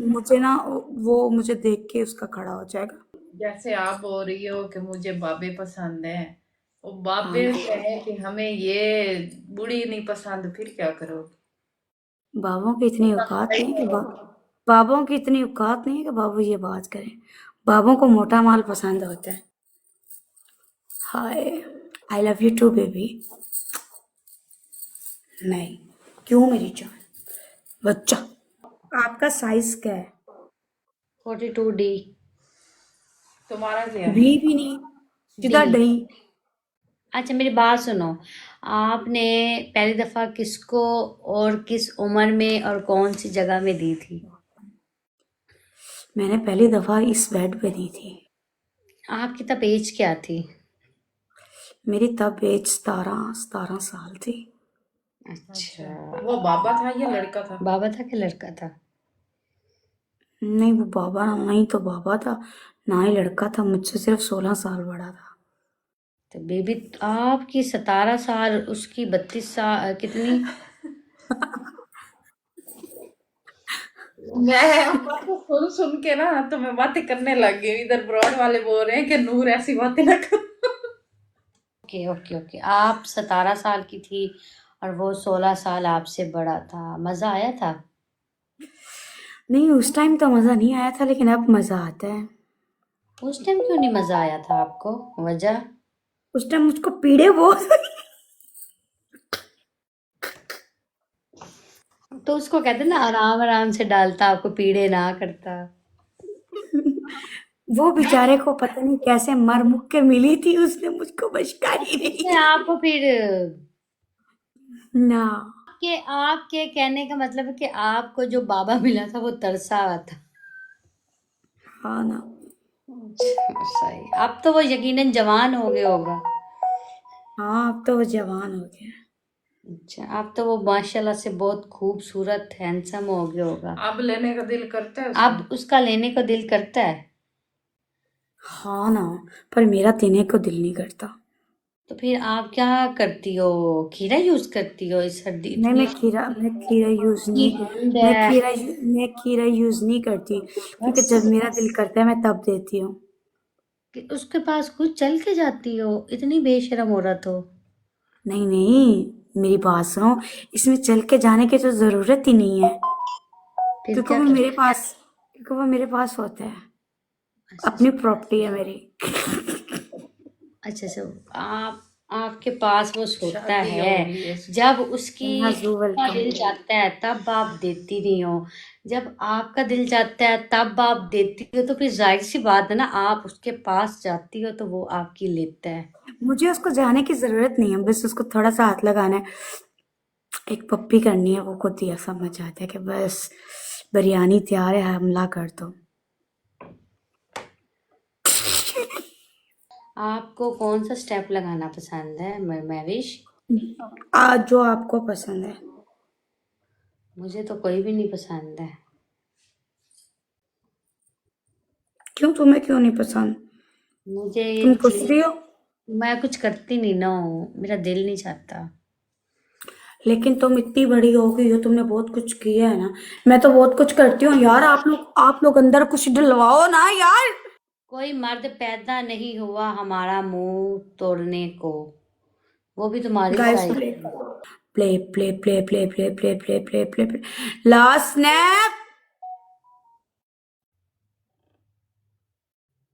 मुझे ना वो मुझे देख के उसका खड़ा हो जाएगा। जैसे आप बोल रही हो कि मुझे बाबे पसंद है, वो हाँ बाबे ना, कहे कि हमें ये बूढ़ी नहीं पसंद, फिर क्या करोगे? बाबों की इतनी औकात सही नहीं है कि करो। बाबों की इतनी औकात नहीं है कि बाबू ये बात करें। बाबों को मोटा माल पसंद होता है। Hi, I love you too baby. नहीं, क्यों मेरी जान, बच्चा। आपका साइज क्या है? 42D। तुम्हारा क्या है? भी नहीं, डी। सीधा डही। अच्छा मेरी बात सुनो, आपने पहली दफा किसको और किस उम्र में और कौन सी जगह में दी थी? मैंने पहली दफा इस बेड पे दी थी। आपकी तब एज क्या थी? मेरी तब एज 17 साल थी। अच्छा। अच्छा, वो बाबा था या लड़का था? बाबा था कि लड़का था? नहीं, वो बाबा ना ही तो बाबा था, ना ही लड़का था, मुझसे सिर्फ 16 साल बड़ा था। तो बेबी आपकी 17 साल, उसकी 32 साल, कितनी? मैं बातें सुन सुन के ना तो मैं बातें करने लग गई। इधर ब्रॉड वाले बोल रहे हैं कि नूर ऐसी बातें ना कर। ओके ओके ओके, आप 17 साल की थी और वो 16 साल आपसे बड़ा था, मजा आया था? नहीं, उस टाइम तो मजा नहीं आया था, लेकिन अब मजा आता है। उस टाइम क्यों नहीं मजा आया था आपको? वजह? उस टाइम मुझको पीड़े बहुत तो उसको कहते ना, आराम आराम से डालता, आपको पीड़े ना करता। वो बेचारे को पता नहीं कैसे मर मुक के मिली थी, उसने मुझको बचका ही नहीं उसने की। आपको फिर ना। आपके आपके कहने का मतलब है कि आपको जो बाबा मिला था वो तरसा हुआ था। हाँ ना। अच्छा, सही। अब तो वो यकीनन जवान हो गया होगा। हाँ, अब तो वो जवान हो गया। अच्छा, अब तो वो माशाल्लाह से बहुत खूबसूरत हैंडसम हो गया होगा। अब लेने का दिल करता है उसको। अब उसका लेने को दिल करता है? हाँ ना, पर मेरा देने को दिल नहीं करता। तो फिर आप क्या करती हो? खीरा यूज करती हो? इस सर्दी नहीं, इतनी मैं खीरा यूज इतनी नहीं। ठंड है। मैं खीरा यूज नहीं करती, क्योंकि बस जब मेरा दिल करता है मैं तब देती हूँ। कि उसके पास खुद चल के जाती हो, इतनी बेशरम औरत हो। नहीं नहीं, मेरी बात सुनो, इसमें चल के जाने की तो जरूरत ही नहीं है, फिर क्योंकि क्या वो मेरे करती? पास क्योंकि वो मेरे पास होता है। अच्छा अपनी प्रॉपर्टी है मेरी। अच्छा अच्छा, आप आपके पास वो सोता शादी है, होगी इसकी। जब उसकी नाजू का वेलकम। दिल चाहता है तब आप देती नहीं हो, जब आपका दिल चाहता है तब आप देती हो, तो फिर जाहिर सी बात है ना, आप उसके पास जाती हो तो वो आपकी लेता है। मुझे उसको जाने की जरूरत नहीं है, बस उसको थोड़ा सा हाथ लगाना है, एक पप्पी करनी है, वो खुद ही समझ आता है कि बस बिरयानी तैयार है, हमला कर दो। आपको कौन सा स्टेप लगाना पसंद है महविश? आज जो आपको पसंद है। मुझे तो कोई भी नहीं पसंद है। क्यों, तुम्हें क्यों नहीं पसंद? मुझे तुम ये पूछ चीज, रही हो? मैं कुछ करती नहीं ना हूँ, मेरा दिल नहीं चाहता। लेकिन तुम इतनी बड़ी हो गई हो, तुमने बहुत कुछ किया है ना। मैं तो बहुत कुछ करती हूँ यार, आप लोग अंदर कुछ डलवाओ ना यार। कोई मर्द पैदा नहीं हुआ हमारा मुंह तोड़ने को, वो भी तुम्हारी गाइस, साइड प्ले है। Play play play play play play play play play play, last snap.